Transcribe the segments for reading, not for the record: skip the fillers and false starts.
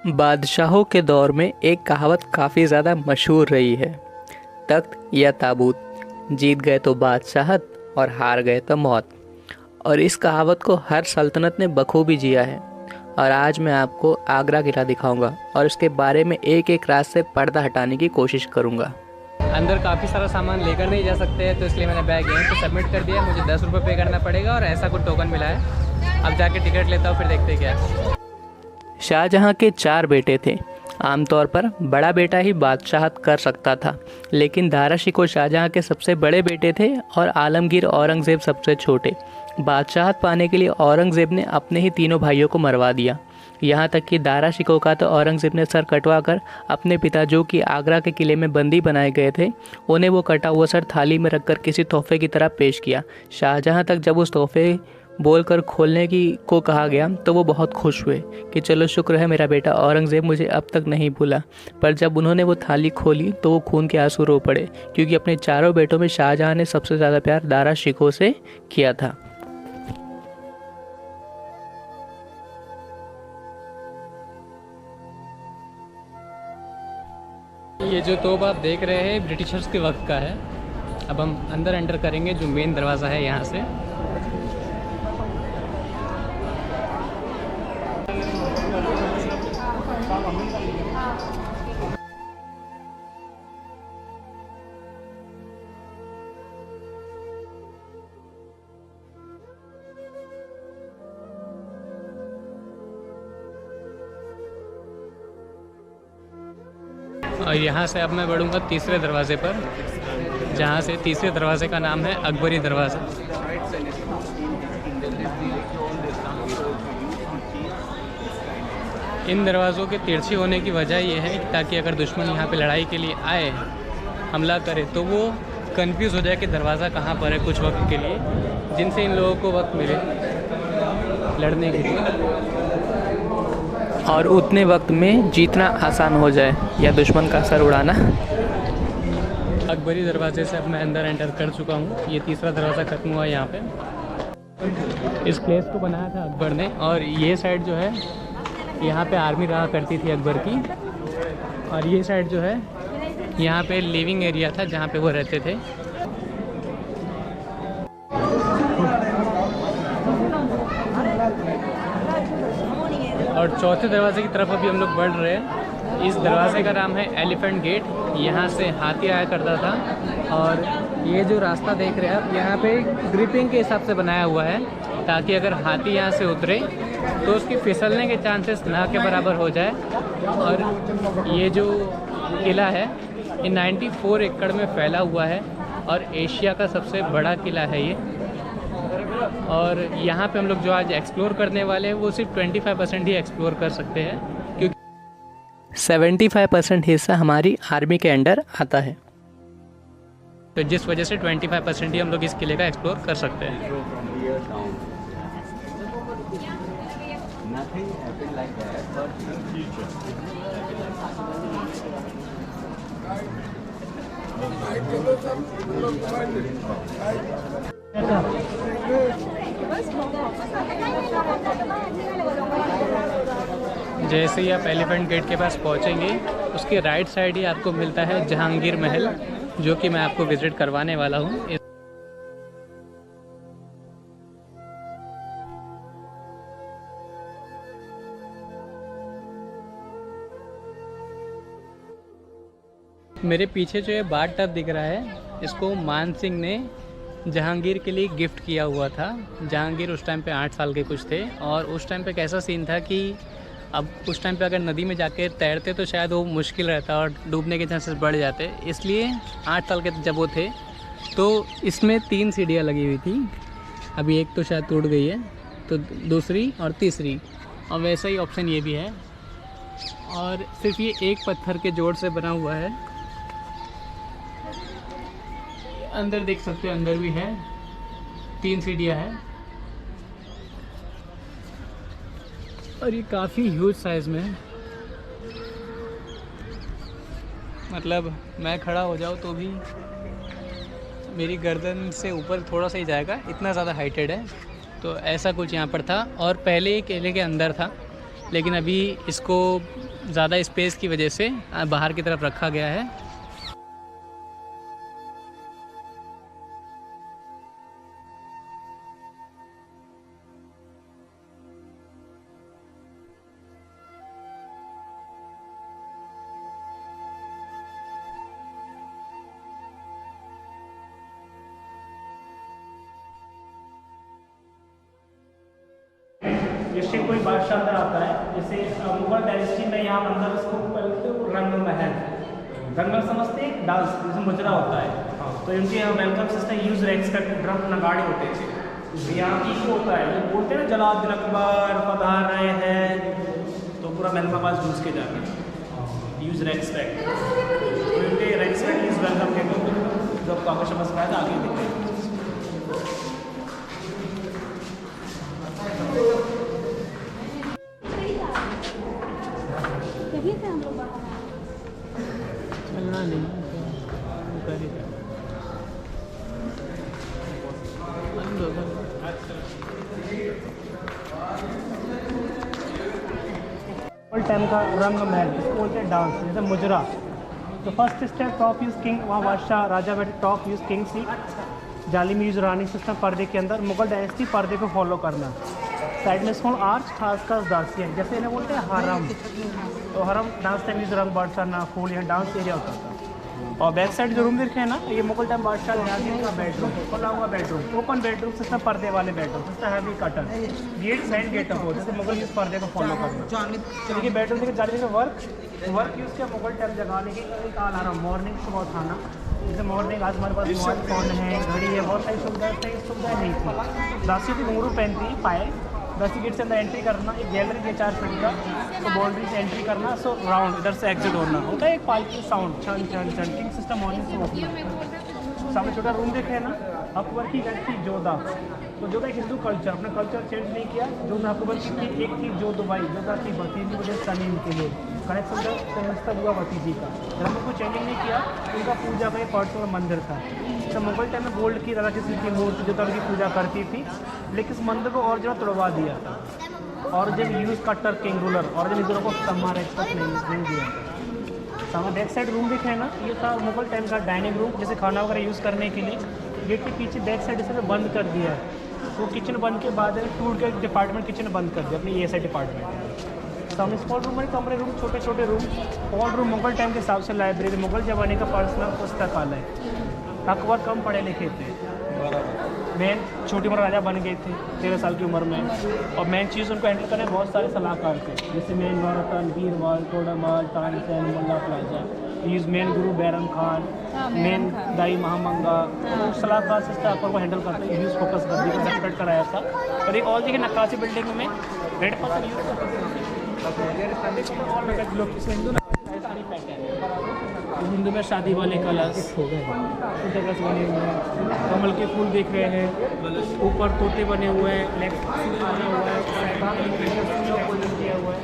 बादशाहों के दौर में एक कहावत काफ़ी ज़्यादा मशहूर रही है, तख्त या ताबूत, जीत गए तो बादशाहत और हार गए तो मौत। और इस कहावत को हर सल्तनत ने बखूबी जिया है। और आज मैं आपको आगरा किला दिखाऊंगा और इसके बारे में एक एक रात से पर्दा हटाने की कोशिश करूंगा। अंदर काफ़ी सारा सामान लेकर नहीं जा सकते हैं, तो इसलिए मैंने बैग यहीं पे सबमिट कर दिया। मुझे 10 रुपये पे करना पड़ेगा और ऐसा कुछ टोकन मिला है। अब जाके टिकट लेता हूँ, फिर देखते क्या है। शाहजहां के 4 बेटे थे। आमतौर पर बड़ा बेटा ही बादशाहत कर सकता था, लेकिन दारा शिकोह शाहजहां के सबसे बड़े बेटे थे और आलमगीर औरंगज़ेब सबसे छोटे। बादशाहत पाने के लिए औरंगज़ेब ने अपने ही तीनों भाइयों को मरवा दिया। यहाँ तक कि दारा शिकोह का तो औरंगज़ेब ने सर कटवा कर अपने पिता, जो कि आगरा के किले में बंदी बनाए गए थे, उन्हें वो कटा हुआ सर थाली में रखकर किसी तोहफे की तरह पेश किया। शाहजहां तक जब उस तोहफे बोलकर खोलने की को कहा गया तो वो बहुत खुश हुए कि चलो शुक्र है मेरा बेटा औरंगज़ेब मुझे अब तक नहीं भूला। पर जब उन्होंने वो थाली खोली तो वो खून के आंसू रो पड़े, क्योंकि अपने चारों बेटों में शाहजहां ने सबसे ज़्यादा प्यार दारा शिकोह से किया था। ये जो तोप आप देख रहे हैं ब्रिटिशर्स के वक्त का है। अब हम अंदर एंटर करेंगे, जो मेन दरवाज़ा है यहाँ से। और यहाँ से अब मैं बढ़ूँगा तीसरे दरवाजे पर, जहाँ से तीसरे दरवाजे का नाम है अकबरी दरवाज़ा। इन दरवाज़ों के तिरछे होने की वजह यह है ताकि अगर दुश्मन यहाँ पे लड़ाई के लिए आए, हमला करे, तो वो कंफ्यूज हो जाए कि दरवाज़ा कहाँ पर है कुछ वक्त के लिए, जिनसे इन लोगों को वक्त मिले लड़ने के लिए और उतने वक्त में जीतना आसान हो जाए या दुश्मन का सर उड़ाना। अकबरी दरवाजे से अब मैं अंदर एंटर कर चुका हूँ। ये तीसरा दरवाज़ा खत्म हुआ यहाँ पे। इस प्लेस को बनाया था अकबर ने, और ये साइड जो है यहाँ पे आर्मी रहा करती थी अकबर की, और ये साइड जो है यहाँ पे लिविंग एरिया था जहाँ पे वो रहते थे। और चौथे दरवाजे की तरफ अभी हम लोग बढ़ रहे हैं। इस दरवाजे का नाम है एलिफेंट गेट। यहाँ से हाथी आया करता था, और ये जो रास्ता देख रहे हैं आप, यहाँ पे ग्रिपिंग के हिसाब से बनाया हुआ है, ताकि अगर हाथी यहाँ से उतरे तो उसकी फिसलने के चांसेस ना के बराबर हो जाए। और ये जो किला है ये 94 एकड़ में फैला हुआ है और एशिया का सबसे बड़ा किला है ये। और यहाँ पे हम लोग जो आज एक्सप्लोर करने वाले हैं वो सिर्फ 25% ही एक्सप्लोर कर सकते हैं, क्योंकि 75% हिस्सा हमारी आर्मी के अंडर आता है। तो जिस वजह से 25% ही हम लोग इस किले का एक्सप्लोर कर सकते हैं। जैसे ही आप एलिफेंट गेट के पास पहुंचेंगे, उसके राइट साइड ही आपको मिलता है जहांगीर महल, जो कि मैं आपको विजिट करवाने वाला हूं। मेरे पीछे जो ये बाथ टब दिख रहा है, इसको मान सिंह ने जहांगीर के लिए गिफ्ट किया हुआ था। जहांगीर उस टाइम पे 8 साल के कुछ थे, और उस टाइम पे कैसा सीन था कि अब उस टाइम पे अगर नदी में जाके तैरते तो शायद वो मुश्किल रहता और डूबने के चांसेस बढ़ जाते। इसलिए 8 साल के जब वो थे तो इसमें 3 सीढ़ियाँ लगी हुई थी। अभी एक तो शायद टूट गई है, तो दूसरी और तीसरी, और वैसा ही ऑप्शन ये भी है। और सिर्फ ये एक पत्थर के जोड़ से बना हुआ है। अंदर देख सकते हो, अंदर भी है 3 सीढ़ियाँ हैं, और ये काफ़ी ह्यूज साइज़ में है। मतलब मैं खड़ा हो जाऊँ तो भी मेरी गर्दन से ऊपर थोड़ा सा ही जाएगा, इतना ज़्यादा हाइटेड है। तो ऐसा कुछ यहाँ पर था, और पहले ये किले के अंदर था। लेकिन अभी इसको ज़्यादा स्पेस की वजह से बाहर की तरफ रखा गया है। जैसे कोई बादशाह अंदर आता है, जैसे मुगल डायनेस्टी में यहाँ अंदर इसको रंग महल, रंग महल समझते हैं, डांस जैसे मुजरा होता है। तो इनके यहाँ welcome system use respect drum नगाड़े होते थे। यहाँ की होता है जो बोलते हैं ना जलाल अकबर पधार रहे हैं, तो पूरा महल पास घुस के जाते हैं, यूज रेस्पेक्ट। तो इनके रेस्पेक्ट यूज वेलकम के जब कागज समझ रहा है आगे देखते हैं। चलना नहीं ओल्ड टाइम का रंग महल इसको बोलते हैं डांस, जैसे मुजरा। तो first step top use king, वहाँ बादशाह राजा बैठे, टॉप यूज किंग सी। जाली में यूज रानी सिस्टम, पर्दे के अंदर मुगल डायनेस्टी पर्दे को फॉलो करना। साइड में स्मॉल आर्च, खासकर दासियाँ, जैसे इन्हें बोलते हैं हरम। तो हरम डांस टाइम यूज रंग बादशाह ना फूल, यहाँ डांस एरिया होता था। और बैक साइड जो रूम देखे हैं ना, ये मुगल टाइम बादशाह जहांगीर का बेडरूम, खुला हुआ बेडरूम, ओपन बेडरूम सिस्टम, पर्दे वाले bedroom system, heavy curtain, gate main gate हो, जैसे मुगल यूज पर्दे को फॉलो करना। देखिए बेडरूम देखिए जाली में वर्क यूज़ किया मुगल टाइम जगाने के लिए। अलार्म मॉर्निंग सुबह उठाना, जैसे मॉर्निंग आज हमारे पास मोबाइल फ़ोन है, घड़ी है, बहुत सारी सुविधाएँ नहीं थी। दासियों की घुंघरू पहनती पाए, दासी गेट से अंदर एंट्री करना, एक गैलरी है 4 फीट का, तो बाउंड्री से एंट्री करना, सो राउंड इधर से एग्जिट होना होता है। एक पालकी साउंड छन छन छन, किंग सिस्टम मॉर्निंग से होता। सामने छोटा रूम देखे है ना, अकबर की गढ़ थी जोधा। तो जोधा एक हिंदू कल्चर, अपना कल्चर चेंज नहीं किया। जो अकबर की थी, एक थी जोधबाई, जोधा की भतीजी वजह सलीम के लिए कनेक्शन समझता हुआ भतीजी का, धर्म को चेंजिंग नहीं किया। उनका पूजा का एक पर्सनल मंदिर था। तो मुगल टाइम में गोल्ड की राधा कृष्ण की मूर्ति जो उनकी पूजा करती थी, लेकिन इस मंदिर को और जो तोड़वा दिया था। और जब यूज कट्टर किंग रूलर और जब इधरों को सम्मान एक्सपेक्ट नहीं दिया था। सामने बैक साइड रूम दिखे ना, ये था मुगल टाइम का डाइनिंग रूम, जैसे खाना वगैरह यूज़ करने के लिए। गेट के पीछे बैक साइड इसे बंद कर दिया है। तो किचन बंद के बाद टूट के डिपार्टमेंट किचन बंद कर दिया, अपनी ये साइड डिपार्टमेंट। सामने स्मॉल रूम है, कमरे रूम, छोटे छोटे room. Hall room Mughal time के हिसाब से लाइब्रेरी, मुगल ज़माने का पर्सनल पुस्तकालय। अकबर कम पढ़े लिखे थे, मेन छोटी उम्र राजा बन गए थे 13 साल की उम्र में। और मेन चीज़ उनको हैंडल करने बहुत सारे सलाहकार थे, जैसे मेन नौरतन, बीरवाल, तोड़ामाल, तानसेन, मुल्ला प्लाजा, यूज मेन गुरु बैरम खान, मेन दाई महामंगा। तो सलाहकार सिस्टम अकबर को हैंडल करते यूज़ फोकस कर दिया, सेपरेट कराया था। और एक और देखिए नक्काशी बिल्डिंग में रेड पत्थर यूज़ हिंदू में शादी वाले कलश जगह से बने हुए हैं। कमल के फूल देख रहे हैं, ऊपर तोते बने हुए हैं, लेफ्ट बना हुआ है, किया हुआ है।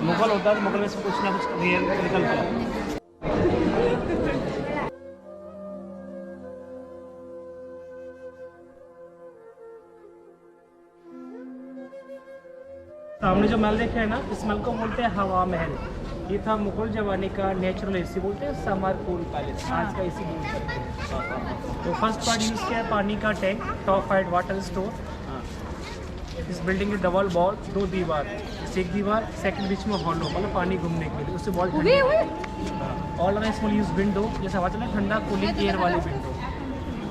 मुगल होता है, मुगल में से कुछ ना कुछ रियल निकलता है। सामने जो महल देखे हैं ना, इस महल को बोलते हैं हवा महल। ये था मुगल जमाने का नेचुरल एसी, बोलते हैं समरपूल पैलेस, आज का एसी बोल सकते हैं। तो फर्स्ट पार्ट यूज़ किया है पानी का tank, top height water store. इस बिल्डिंग की डबल वॉल, 2 दीवार, एक दीवार सेकंड बीच में हॉलो, मतलब पानी घूमने के लिए, उससे wall all around small use window, जैसे हवा चले ठंडा कूलिंग एयर वाली विंडो।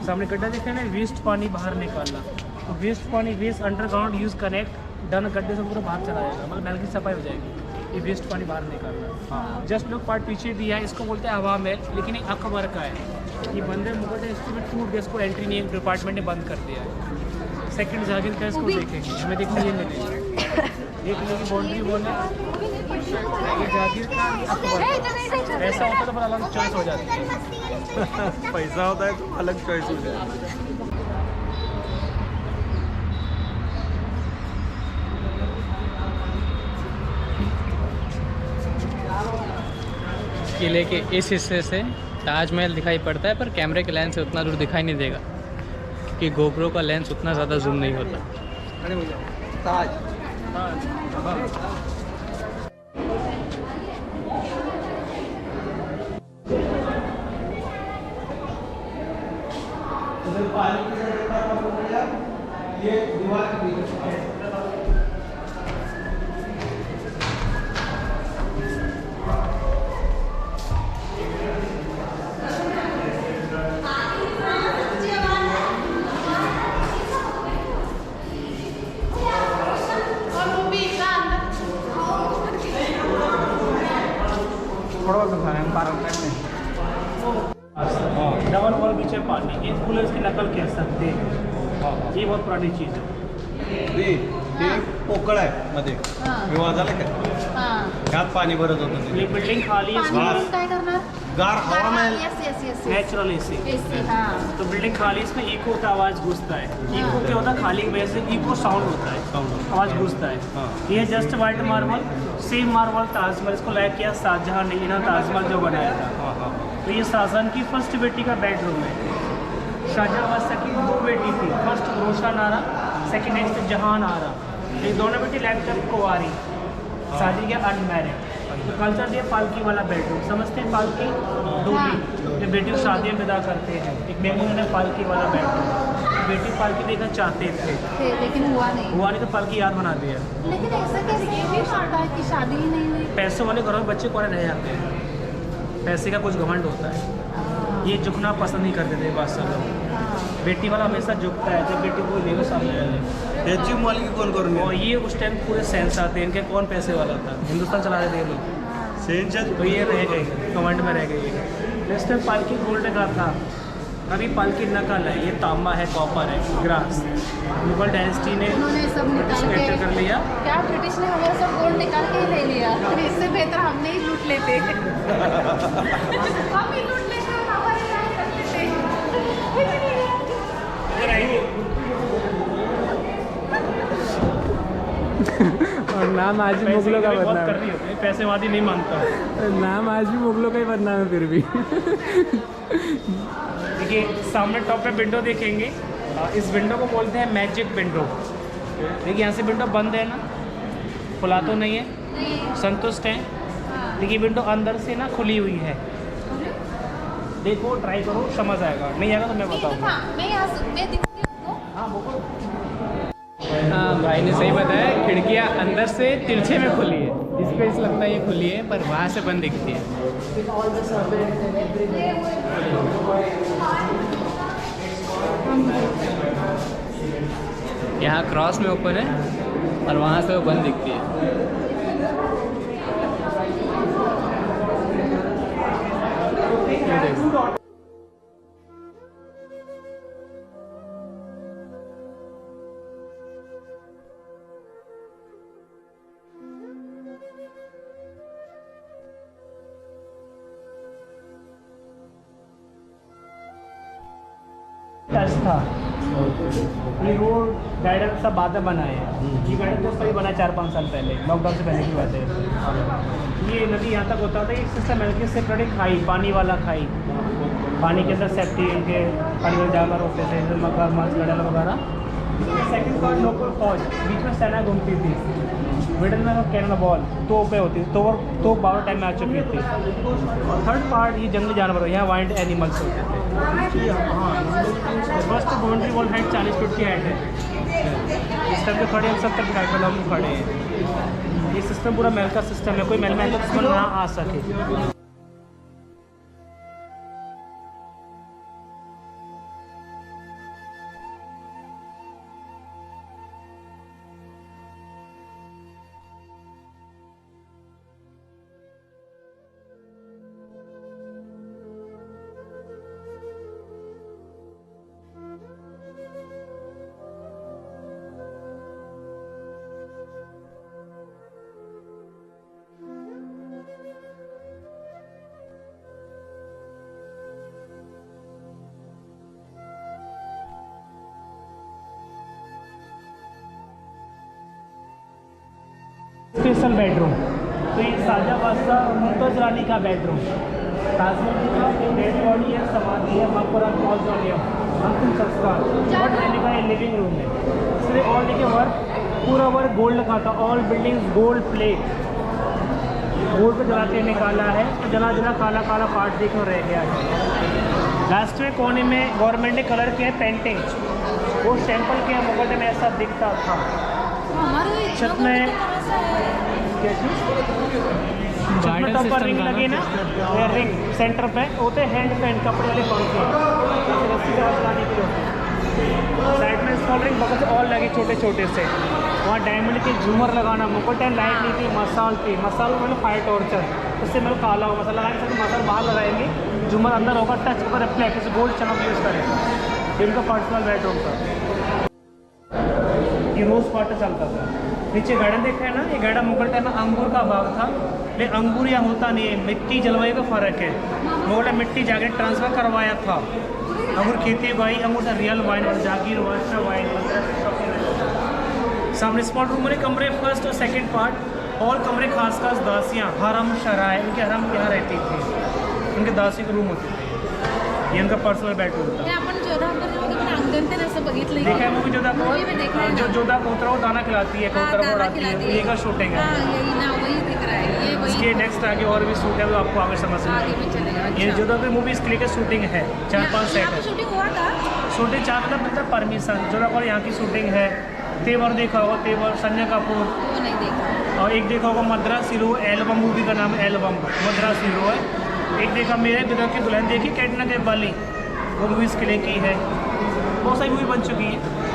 सामने गड्ढा देखे ना, वेस्ट पानी बाहर निकालना। तो वेस्ट पानी waste underground use connect done, गड्ढे से पूरा बाहर चला जाएगा, मतलब महल की सफाई हो जाएगी। ये वेस्ट पानी बाहर निकालना। जस्ट लोग पार्ट पीछे दिया है, इसको बोलते हैं हवा महल, लेकिन ये अकबर का है। ये बंद है, मुगल हिस्ट्री में टूट गया, इसको एंट्री नहीं, डिपार्टमेंट ने बंद कर दिया है। सेकंड जहांगीर का इसको देखेंगे, हमें देखने ये मिलेगा। एक लोग की बाउंड्री वॉल है, ये जहांगीर का, अकबर। ऐसा होता तो फिर अलग चॉइस हो जाती है। पैसा होता है तो अलग चॉइस हो जाती है। किले के इस हिस्से से ताजमहल दिखाई पड़ता है, पर कैमरे के लेंस से उतना दूर दिखाई नहीं देगा क्योंकि गोप्रो का लेंस उतना ज़्यादा जूम नहीं होता। ताज ये दीवार के बीच में थोड़ा बहुत दिखा रहे हैं 12 मिनट में। डबल वॉल बीच में पानी, एक कूलर की नकल कह सकते हैं। ये बहुत पुरानी चीज़ है। ते पोकळ आहे मध्ये विवाह झाला का ह्यात पाणी भरत होतं ते ये बिल्डिंग खाली है, गार हवा में नेचुरल एसी। तो बिल्डिंग खाली, इसमें इको का आवाज़ घुसता है। इको क्या होता है, खाली की वजह से इको साउंड होता है, आवाज़ घुसता है। ये just white marble, same marble Taj Mahal, इसको लाया किया शाहजहां ने, इन्होंने ताजमहल जो बनाया था। तो ये शाहजहां की फर्स्ट बेटी का बेडरूम है। शाहजहां की 2 बेटी थी, फर्स्ट रोशन आरा, सेकंड नेक्स्ट जहान आरा। ये दोनों बेटी लाइफ टाइम कुंवारी, शादी के अनमैरिड। तो कल्चर दिया पालकी वाला बेडरूम, समझते हैं पालकी डोली, जो बेटी को शादी में विदा करते हैं। एक मेमू ने पालकी वाला बेडरूम, बेटी पालकी देखना चाहते थे लेकिन हुआ नहीं तो पालकी याद बना दिया। लेकिन ऐसा कैसे ये भी होता है कि शादी ही नहीं हुई? पैसों वाले घरों में बच्चे कौन रह जाते हैं, पैसे का कुछ घमंड होता है। ये झुकना पसंद नहीं करते थे बादशाह लोग। बेटी वाला हमेशा झुकता है, जब बेटी को ले लो सामने वाले। याची मालकी कोण करून और ये उस टाइम पूरे सेंस आते हैं, इनके कौन पैसे वाला था, हिंदुस्तान चला रहे थे ये लोग। तो ये रह गए, कमांड में रह गई। नेक्स्ट टाइम पालकी गोल्ड का था, अभी पालकी नकल है, ये तांबा है, कॉपर है, ग्रास। मुगल डायनेस्टी ने उन्होंने सब निकाल के कैप्चर कर लिया। क्या ब्रिटिश ने हमारा सब गोल्ड निकाल के ही ले लिया? तो इससे बेहतर हमने ही लूट लेते हम ही लूट लेते और हमारे यहाँ कर लेते। इधर आइए। और नाम आज भी मुगलों का बहुत बदनाम कर रही होती है, पैसेवादी नहीं मानता। है, नाम आज भी मुगलों का ही बदनाम है फिर भी। देखिए सामने टॉप पे विंडो देखेंगे, इस विंडो को बोलते हैं मैजिक विंडो। देखिए यहाँ से विंडो बंद है ना, खुला तो नहीं है, संतुष्ट हैं। देखिए विंडो अंदर से ना खुली हुई है, देखो ट्राई करो समझ आएगा, नहीं आएगा तो मैं बताऊँगा। मैं यहाँ मैं दिखूंगी उसको। हाँ बोलो। हाँ भाई ने सही बताया, खिड़कियाँ अंदर से तिरछे में खुली है, इस पे इस लगता है ये खुली है, पर वहाँ से बंद दिखती है। यहाँ क्रॉस में ओपन है और वहाँ से वो बंद दिखती है। ये देखो। टच था, ये रोड गाइडर सब बाद में बनाए हैं। ये गाइडर तो सही बना 4-5 साल पहले, लॉकडाउन से पहले की बात है। ये नदी यहाँ तक होता था, एक सिस्टम है कि सेपरेट खाई, पानी वाला खाई, पानी के अंदर सेफ्टी इनके पानी में जानवर होते थे, जैसे मगरमच्छ गड़ल वगैरह। सेकंड पार्ट लोकल फौज, बीच में सेना घूमती थी, मिडल में कैनन बॉल तोपें होती थी, तो बावर टाइम में आ चुकी थी। और थर्ड पार्ट ये जंगली जानवर, यहाँ वाइल्ड एनिमल्स होते थे। First boundary wall height 40 feet की हाइट है। इस टाइम पे खड़े हम 70 फीट हाइट पर हम खड़े हैं। ये सिस्टम पूरा महल का सिस्टम है, कोई महल में तो दुश्मन ना आ सके। स्पेशल बेडरूम, तो ये शाहजहां बादशाह मुमताज़ रानी का बेडरूम। ताजमहल की तरफ एक डेड बॉडी है, समाधि है, मकबरा मौजूदियम, अंतिम संस्कार, बट रहने का ये लिविंग रूम है। इसलिए ऑल देखिए वर्क, पूरा वर्क गोल्ड का था, all buildings gold plate, gold पे जलाते निकाला है, तो जला जला काला काला पार्ट देखो रह गया है। लास्ट में कोने में गवर्नमेंट ने कलर किया है पेंटिंग, वो सैंपल किया मुगल में ऐसा दिखता था। हमारे छत में क्या चीज़? छत में टॉप पर रिंग लगी ना, रिंग सेंटर पे होते हैंड पेंट कपड़े वाले पंखे, रस्सी से चलाने के लिए। साइड में स्मॉल रिंग बगल से और लगे छोटे छोटे से, वहाँ डायमंड के झूमर लगाना, मुकुल टाइम लाइट नहीं थी, मसाल थी, मसाल मतलब फायर टॉर्चर, उससे मतलब काला हो मसाला लगाने से मसाल बाहर लगाएंगे, झूमर अंदर होगा, टच होगा, रिफ्लेक्ट जैसे गोल्ड चमक यूज़ करें। इनका पर्सनल बेडरूम था, ये रोज़ क्वार्टर चलता था। नीचे गार्डन देखा है ना, ये गार्डन मुगल टाइम में अंगूर का बाग था, लेकिन अंगूर यहाँ होता नहीं है, मिट्टी जलवायु का फ़र्क है। मुगल टाइम मिट्टी जाके ट्रांसफ़र करवाया था, अंगूर खेती उगाई, अंगूर से रियल वाइन, जागीर वाइन वाइन। सामने स्पॉट रूम में कमरे फर्स्ट और सेकंड पार्ट, और कमरे खास खास दासियाँ, हरम शराय, उनके हरम यहाँ रहती थी, उनके दासी के रूम होते थे। ये उनका पर्सनल बेडरूम था। आपण जोधा बघितलं देखा है मूवी जोधा मूवी में देखा है जो ना। जोधा कोतरा वो दाना खिलाती है, कोतरा को उड़ाती है, ये का शूटिंग है। हाँ, यही ना वही दिख रहा है, ये वही इसके नेक्स्ट आगे और भी शूट है, वो आपको आगे समझ में आगे में चलेगा। ये अच्छा। जोधा की मूवी इसके लिए शूटिंग है, 4-5 सेट यहाँ है। पे शूटिंग हुआ था? शूटिंग 4 मतलब परमिशन, जोधा को यहाँ की शूटिंग है। तेवर देखा होगा, तेवर, संजय कपूर, वो नहीं देखा। और एक देखा होगा मद्रास हीरो, एल्बम मूवी का नाम एल्बम, मद्रास हीरो है। एक देखा मेरे पिता की दुल्हन देखी, कैटरीना कैफ वाली, वो मूवी इसके लिए की है। बहुत सारी मूवी बन चुकी है।